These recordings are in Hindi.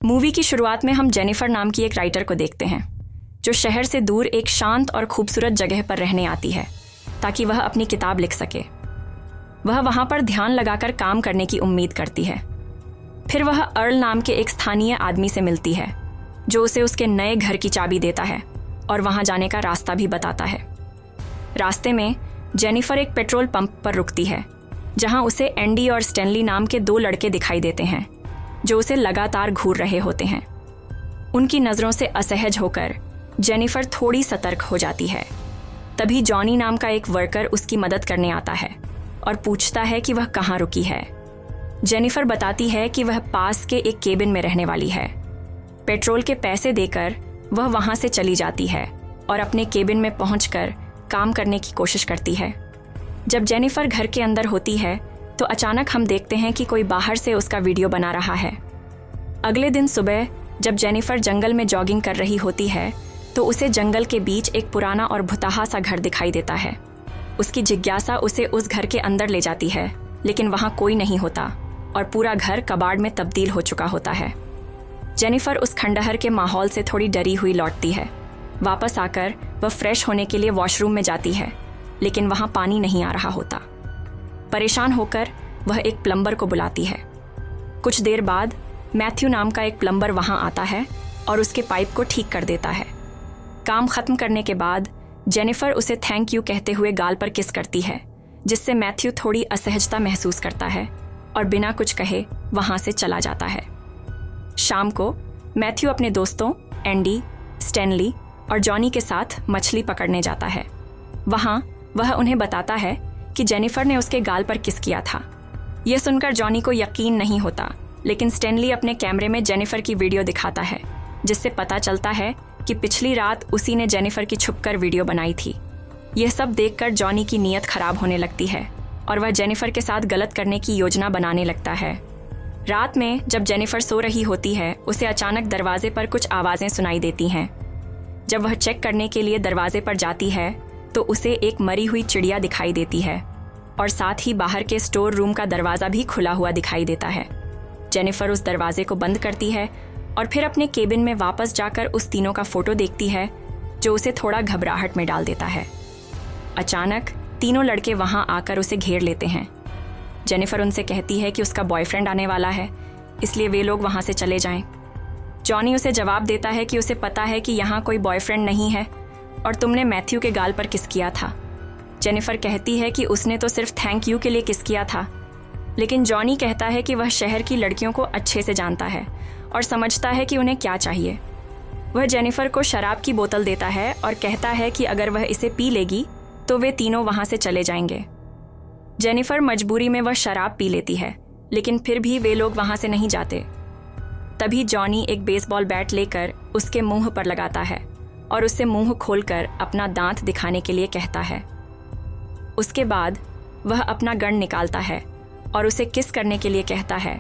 मूवी की शुरुआत में हम जेनिफर नाम की एक राइटर को देखते हैं जो शहर से दूर एक शांत और खूबसूरत जगह पर रहने आती है ताकि वह अपनी किताब लिख सके। वह वहाँ पर ध्यान लगाकर काम करने की उम्मीद करती है। फिर वह अर्ल नाम के एक स्थानीय आदमी से मिलती है जो उसे उसके नए घर की चाबी देता है और वहाँ जाने का रास्ता भी बताता है। रास्ते में जेनिफर एक पेट्रोल पंप पर रुकती है जहाँ उसे एंडी और स्टैनली नाम के दो लड़के दिखाई देते हैं जो उसे लगातार घूर रहे होते हैं। उनकी नज़रों से असहज होकर जेनिफर थोड़ी सतर्क हो जाती है। तभी जॉनी नाम का एक वर्कर उसकी मदद करने आता है और पूछता है कि वह कहाँ रुकी है। जेनिफर बताती है कि वह पास के एक केबिन में रहने वाली है। पेट्रोल के पैसे देकर वह वहाँ से चली जाती है और अपने केबिन में पहुंचकर काम करने की कोशिश करती है। जब जेनिफर घर के अंदर होती है तो अचानक हम देखते हैं कि कोई बाहर से उसका वीडियो बना रहा है। अगले दिन सुबह जब जेनिफर जंगल में जॉगिंग कर रही होती है तो उसे जंगल के बीच एक पुराना और भुताहा सा घर दिखाई देता है। उसकी जिज्ञासा उसे उस घर के अंदर ले जाती है, लेकिन वहाँ कोई नहीं होता और पूरा घर कबाड़ में तब्दील हो चुका होता है। जेनिफर उस खंडहर के माहौल से थोड़ी डरी हुई लौटती है। वापस आकर वह फ्रेश होने के लिए वॉशरूम में जाती है, लेकिन वहाँ पानी नहीं आ रहा होता। परेशान होकर वह एक प्लम्बर को बुलाती है। कुछ देर बाद मैथ्यू नाम का एक प्लम्बर वहाँ आता है और उसके पाइप को ठीक कर देता है। काम खत्म करने के बाद जेनिफर उसे थैंक यू कहते हुए गाल पर किस करती है, जिससे मैथ्यू थोड़ी असहजता महसूस करता है और बिना कुछ कहे वहाँ से चला जाता है। शाम को मैथ्यू अपने दोस्तों एंडी, स्टैनली और जॉनी के साथ मछली पकड़ने जाता है। वहाँ वह उन्हें बताता है कि जेनिफर ने उसके गाल पर किस किया था। यह सुनकर जॉनी को यकीन नहीं होता, लेकिन स्टैनली अपने कैमरे में जेनिफर की वीडियो दिखाता है, जिससे पता चलता है कि पिछली रात उसी ने जेनिफर की छुपकर वीडियो बनाई थी। यह सब देखकर जॉनी की नीयत खराब होने लगती है और वह जेनिफर के साथ गलत करने की योजना बनाने लगता है। रात में जब जेनिफर सो रही होती है, उसे अचानक दरवाजे पर कुछ आवाज़ें सुनाई देती हैं। जब वह चेक करने के लिए दरवाजे पर जाती है तो उसे एक मरी हुई चिड़िया दिखाई देती है और साथ ही बाहर के स्टोर रूम का दरवाज़ा भी खुला हुआ दिखाई देता है। जेनिफर उस दरवाजे को बंद करती है और फिर अपने केबिन में वापस जाकर उस तीनों का फोटो देखती है, जो उसे थोड़ा घबराहट में डाल देता है। अचानक तीनों लड़के वहाँ आकर उसे घेर लेते हैं। जेनिफर उनसे कहती है कि उसका बॉयफ्रेंड आने वाला है, इसलिए वे लोग वहाँ से चले जाएं। जॉनी उसे जवाब देता है कि उसे पता है कि यहाँ कोई बॉयफ्रेंड नहीं है और तुमने मैथ्यू के गाल पर किस किया था। जेनिफर कहती है कि उसने तो सिर्फ थैंक यू के लिए किस किया था, लेकिन जॉनी कहता है कि वह शहर की लड़कियों को अच्छे से जानता है और समझता है कि उन्हें क्या चाहिए। वह जेनिफर को शराब की बोतल देता है और कहता है कि अगर वह इसे पी लेगी तो वे तीनों वहाँ से चले जाएंगे। जेनिफर मजबूरी में वह शराब पी लेती है, लेकिन फिर भी वे लोग वहाँ से नहीं जाते। तभी जॉनी एक बेसबॉल बैट लेकर उसके मुंह पर लगाता है और उससे मुंह खोलकर अपना दांत दिखाने के लिए कहता है। उसके बाद वह अपना गन निकालता है और उसे किस करने के लिए कहता है।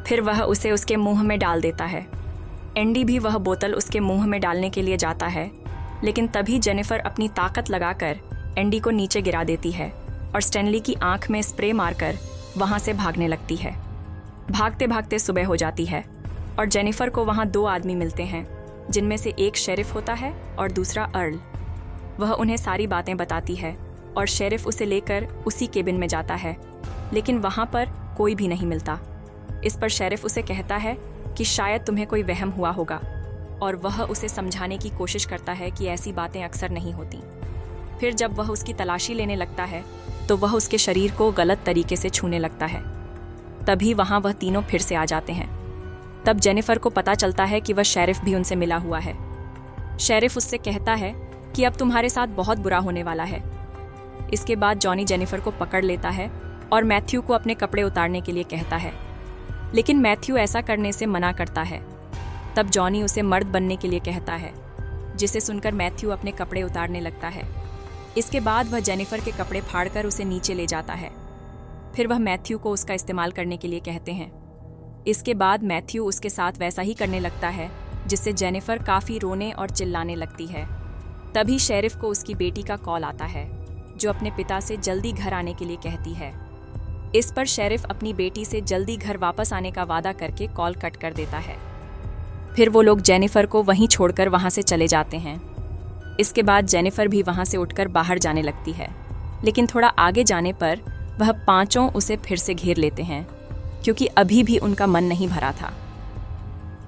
फिर वह उसे उसके मुंह में डाल देता है। एंडी भी वह बोतल उसके मुंह में डालने के लिए जाता है, लेकिन तभी जेनिफर अपनी ताकत लगाकर एंडी को नीचे गिरा देती है और स्टैनली की आंख में स्प्रे मारकर वहाँ से भागने लगती है। भागते भागते सुबह हो जाती है और जेनिफर को वहाँ दो आदमी मिलते हैं, जिनमें से एक शेरिफ होता है और दूसरा अर्ल। वह उन्हें सारी बातें बताती है और शेरिफ उसे लेकर उसी केबिन में जाता है, लेकिन वहाँ पर कोई भी नहीं मिलता। इस पर शेरिफ उसे कहता है कि शायद तुम्हें कोई वहम हुआ होगा और वह उसे समझाने की कोशिश करता है कि ऐसी बातें अक्सर नहीं होती। फिर जब वह उसकी तलाशी लेने लगता है तो वह उसके शरीर को गलत तरीके से छूने लगता है। तभी वहाँ वह तीनों फिर से आ जाते हैं। तब जेनिफर को पता चलता है कि वह शेरिफ भी उनसे मिला हुआ है। शेरिफ उससे कहता है कि अब तुम्हारे साथ बहुत बुरा होने वाला है। इसके बाद जॉनी जेनिफर को पकड़ लेता है और मैथ्यू को अपने कपड़े उतारने के लिए कहता है, लेकिन मैथ्यू ऐसा करने से मना करता है। तब जॉनी उसे मर्द बनने के लिए कहता है, जिसे सुनकर मैथ्यू अपने कपड़े उतारने लगता है। इसके बाद वह जेनिफर के कपड़े फाड़कर उसे नीचे ले जाता है। फिर वह मैथ्यू को उसका इस्तेमाल करने के लिए कहते हैं। इसके बाद मैथ्यू उसके साथ वैसा ही करने लगता है, जिससे जेनिफर काफ़ी रोने और चिल्लाने लगती है। तभी शेरिफ को उसकी बेटी का कॉल आता है, जो अपने पिता से जल्दी घर आने के लिए कहती है। इस पर शेरिफ अपनी बेटी से जल्दी घर वापस आने का वादा करके कॉल कट कर देता है। फिर वो लोग जेनिफर को वहीं छोड़कर वहाँ से चले जाते हैं। इसके बाद जेनिफर भी वहाँ से उठकर बाहर जाने लगती है, लेकिन थोड़ा आगे जाने पर वह पांचों उसे फिर से घेर लेते हैं, क्योंकि अभी भी उनका मन नहीं भरा था।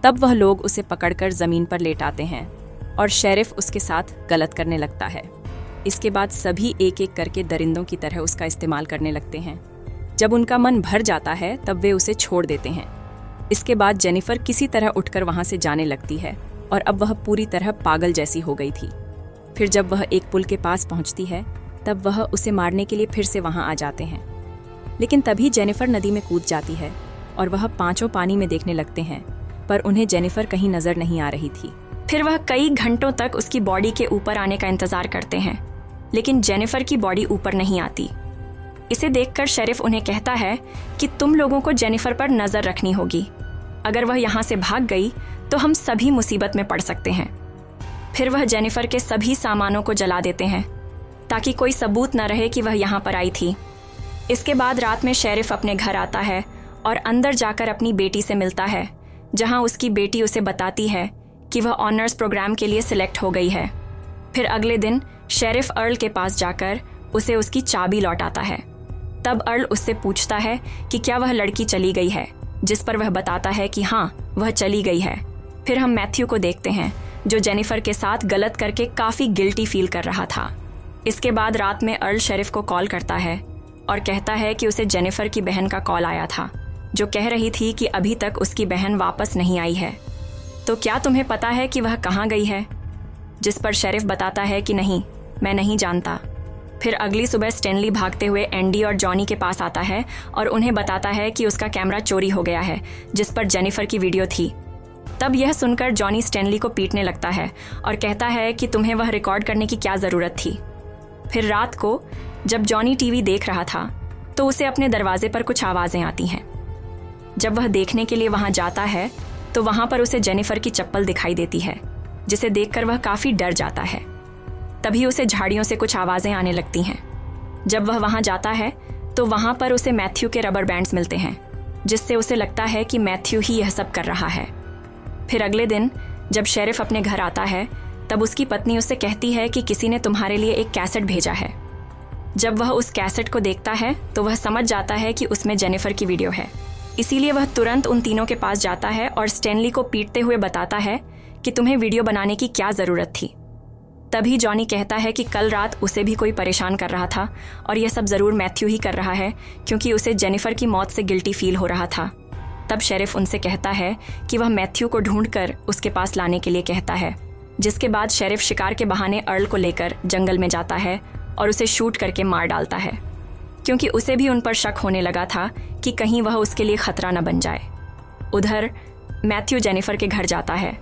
तब वह लोग उसे पकड़कर ज़मीन पर लेटाते हैं और शेरिफ उसके साथ गलत करने लगता है। इसके बाद सभी एक एक करके दरिंदों की तरह उसका इस्तेमाल करने लगते हैं। जब उनका मन भर जाता है तब वे उसे छोड़ देते हैं। इसके बाद जेनिफर किसी तरह उठकर वहाँ से जाने लगती है और अब वह पूरी तरह पागल जैसी हो गई थी। फिर जब वह एक पुल के पास पहुँचती है तब वह उसे मारने के लिए फिर से वहाँ आ जाते हैं, लेकिन तभी जेनिफर नदी में कूद जाती है और वह पांचों पानी में देखने लगते हैं, पर उन्हें जेनिफर कहीं नजर नहीं आ रही थी। फिर वह कई घंटों तक उसकी बॉडी के ऊपर आने का इंतजार करते हैं, लेकिन जेनिफर की बॉडी ऊपर नहीं आती। इसे देखकर शेरिफ उन्हें कहता है कि तुम लोगों को जेनिफर पर नजर रखनी होगी। अगर वह यहाँ से भाग गई तो हम सभी मुसीबत में पड़ सकते हैं। फिर वह जेनिफर के सभी सामानों को जला देते हैं ताकि कोई सबूत न रहे कि वह यहाँ पर आई थी। इसके बाद रात में शेरिफ अपने घर आता है और अंदर जाकर अपनी बेटी से मिलता है, जहाँ उसकी बेटी उसे बताती है कि वह ऑनर्स प्रोग्राम के लिए सिलेक्ट हो गई है। फिर अगले दिन शेरिफ अर्ल के पास जाकर उसे उसकी चाबी लौटाता है। तब अर्ल उससे पूछता है कि क्या वह लड़की चली गई है, जिस पर वह बताता है कि हाँ, वह चली गई है। फिर हम मैथ्यू को देखते हैं, जो जेनिफर के साथ गलत करके काफ़ी गिल्टी फील कर रहा था। इसके बाद रात में अर्ल शेरिफ को कॉल करता है और कहता है कि उसे जेनिफर की बहन का कॉल आया था, जो कह रही थी कि अभी तक उसकी बहन वापस नहीं आई है। तो क्या तुम्हें पता है कि वह कहाँ गई है? जिस पर शेरिफ बताता है कि नहीं, मैं नहीं जानता। फिर अगली सुबह स्टैनली भागते हुए एंडी और जॉनी के पास आता है और उन्हें बताता है कि उसका कैमरा चोरी हो गया है, जिस पर जेनिफर की वीडियो थी। तब यह सुनकर जॉनी स्टैनली को पीटने लगता है और कहता है कि तुम्हें वह रिकॉर्ड करने की क्या ज़रूरत थी। फिर रात को जब जॉनी टीवी देख रहा था तो उसे अपने दरवाजे पर कुछ आवाज़ें आती हैं। जब वह देखने के लिए वहाँ जाता है तो वहाँ पर उसे जेनिफर की चप्पल दिखाई देती है, जिसे देखकर वह काफ़ी डर जाता है। तभी उसे झाड़ियों से कुछ आवाज़ें आने लगती हैं। जब वह वहाँ जाता है तो वहाँ पर उसे मैथ्यू के रबर बैंड्स मिलते हैं, जिससे उसे लगता है कि मैथ्यू ही यह सब कर रहा है। फिर अगले दिन जब शेरिफ अपने घर आता है तब उसकी पत्नी उससे कहती है कि किसी ने तुम्हारे लिए एक कैसेट भेजा है। जब वह उस कैसेट को देखता है तो वह समझ जाता है कि उसमें जेनिफर की वीडियो है। इसीलिए वह तुरंत उन तीनों के पास जाता है और स्टैनली को पीटते हुए बताता है कि तुम्हें वीडियो बनाने की क्या ज़रूरत थी। तभी जॉनी कहता है कि कल रात उसे भी कोई परेशान कर रहा था और यह सब ज़रूर मैथ्यू ही कर रहा है, क्योंकि उसे जेनिफर की मौत से गिल्टी फील हो रहा था। तब शेरिफ उनसे कहता है कि वह मैथ्यू को ढूंढकर उसके पास लाने के लिए कहता है, जिसके बाद शेरिफ शिकार के बहाने अर्ल को लेकर जंगल में जाता है और उसे शूट करके मार डालता है, क्योंकि उसे भी उन पर शक होने लगा था कि कहीं वह उसके लिए खतरा न बन जाए। उधर मैथ्यू जेनिफर के घर जाता है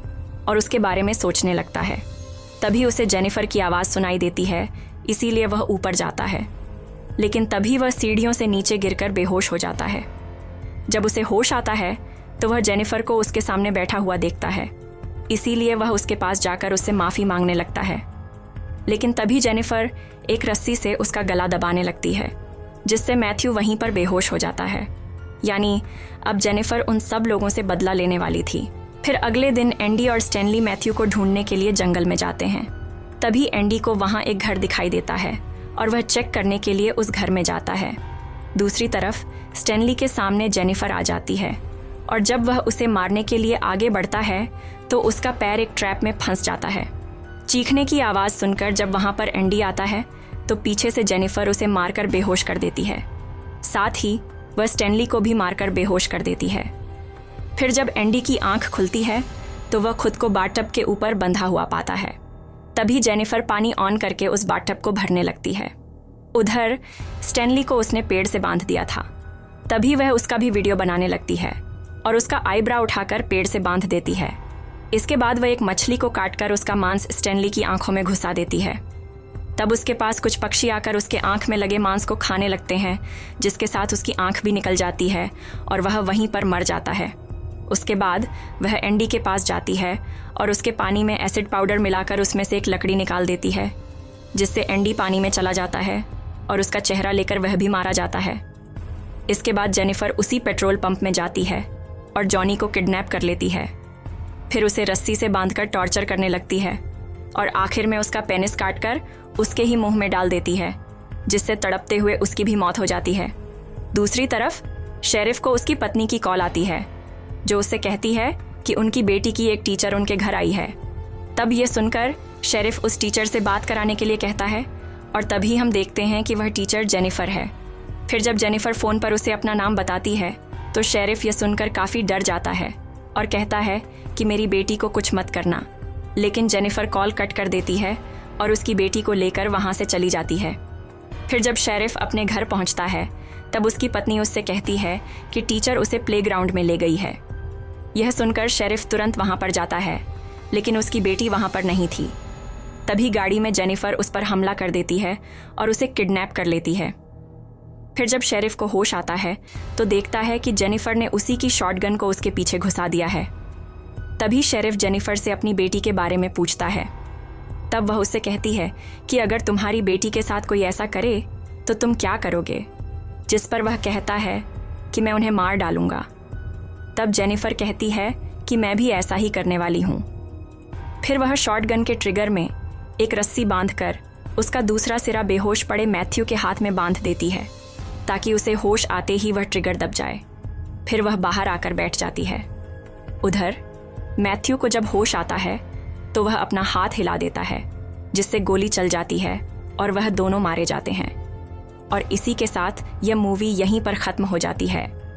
और उसके बारे में सोचने लगता है। तभी उसे जेनिफर की आवाज़ सुनाई देती है, इसीलिए वह ऊपर जाता है, लेकिन तभी वह सीढ़ियों से नीचे गिरकर बेहोश हो जाता है। जब उसे होश आता है तो वह जेनिफर को उसके सामने बैठा हुआ देखता है, इसीलिए वह उसके पास जाकर उससे माफ़ी मांगने लगता है। लेकिन तभी जेनिफर एक रस्सी से उसका गला दबाने लगती है, जिससे मैथ्यू वहीं पर बेहोश हो जाता है। यानी अब जेनिफर उन सब लोगों से बदला लेने वाली थी। फिर अगले दिन एंडी और स्टैनली मैथ्यू को ढूंढने के लिए जंगल में जाते हैं। तभी एंडी को वहाँ एक घर दिखाई देता है और वह चेक करने के लिए उस घर में जाता है। दूसरी तरफ स्टैनली के सामने जेनिफर आ जाती है और जब वह उसे मारने के लिए आगे बढ़ता है तो उसका पैर एक ट्रैप में फंस जाता है। चीखने की आवाज़ सुनकर जब वहाँ पर एंडी आता है तो पीछे से जेनिफर उसे मारकर बेहोश कर देती है। साथ ही वह स्टैनली को भी मारकर बेहोश कर देती है। फिर जब एंडी की आंख खुलती है तो वह खुद को बाथटब के ऊपर बंधा हुआ पाता है। तभी जेनिफर पानी ऑन करके उस बाथटब को भरने लगती है। उधर स्टैनली को उसने पेड़ से बांध दिया था। तभी वह उसका भी वीडियो बनाने लगती है और उसका आईब्रो उठाकर पेड़ से बांध देती है। इसके बाद वह एक मछली को काटकर उसका मांस स्टैनली की आंखों में घुसा देती है। तब उसके पास कुछ पक्षी आकर उसके आंख में लगे मांस को खाने लगते हैं, जिसके साथ उसकी आंख भी निकल जाती है और वह वहीं पर मर जाता है। उसके बाद वह एंडी के पास जाती है और उसके पानी में एसिड पाउडर मिलाकर उसमें से एक लकड़ी निकाल देती है, जिससे एंडी पानी में चला जाता है और उसका चेहरा लेकर वह भी मारा जाता है। इसके बाद जेनिफर उसी पेट्रोल पंप में जाती है और जॉनी को किडनैप कर लेती है। फिर उसे रस्सी से बांधकर टॉर्चर करने लगती है और आखिर में उसका पेनिस काटकर उसके ही मुंह में डाल देती है, जिससे तड़पते हुए उसकी भी मौत हो जाती है। दूसरी तरफ शेरिफ को उसकी पत्नी की कॉल आती है, जो उससे कहती है कि उनकी बेटी की एक टीचर उनके घर आई है। तब ये सुनकर शेरिफ उस टीचर से बात कराने के लिए कहता है और तभी हम देखते हैं कि वह टीचर जेनिफर है। फिर जब जेनिफर फ़ोन पर उसे अपना नाम बताती है तो शेरिफ यह सुनकर काफ़ी डर जाता है और कहता है कि मेरी बेटी को कुछ मत करना, लेकिन जेनिफर कॉल कट कर देती है और उसकी बेटी को लेकर वहाँ से चली जाती है। फिर जब शेरिफ अपने घर पहुँचता है तब उसकी पत्नी उससे कहती है कि टीचर उसे प्लेग्राउंड में ले गई है। यह सुनकर शेरिफ तुरंत वहाँ पर जाता है, लेकिन उसकी बेटी वहाँ पर नहीं थी। तभी गाड़ी में जेनिफर उस पर हमला कर देती है और उसे किडनैप कर लेती है। फिर जब शेरिफ को होश आता है तो देखता है कि जेनिफर ने उसी की शॉटगन को उसके पीछे घुसा दिया है। तभी शेरिफ जेनिफर से अपनी बेटी के बारे में पूछता है। तब वह उससे कहती है कि अगर तुम्हारी बेटी के साथ कोई ऐसा करे तो तुम क्या करोगे, जिस पर वह कहता है कि मैं उन्हें मार डालूंगा। तब जेनिफर कहती है कि मैं भी ऐसा ही करने वाली हूँ। फिर वह शॉटगन के ट्रिगर में एक रस्सी बांधकर उसका दूसरा सिरा बेहोश पड़े मैथ्यू के हाथ में बांध देती है, ताकि उसे होश आते ही वह ट्रिगर दब जाए। फिर वह बाहर आकर बैठ जाती है। उधर मैथ्यू को जब होश आता है तो वह अपना हाथ हिला देता है, जिससे गोली चल जाती है और वह दोनों मारे जाते हैं। और इसी के साथ यह मूवी यहीं पर ख़त्म हो जाती है।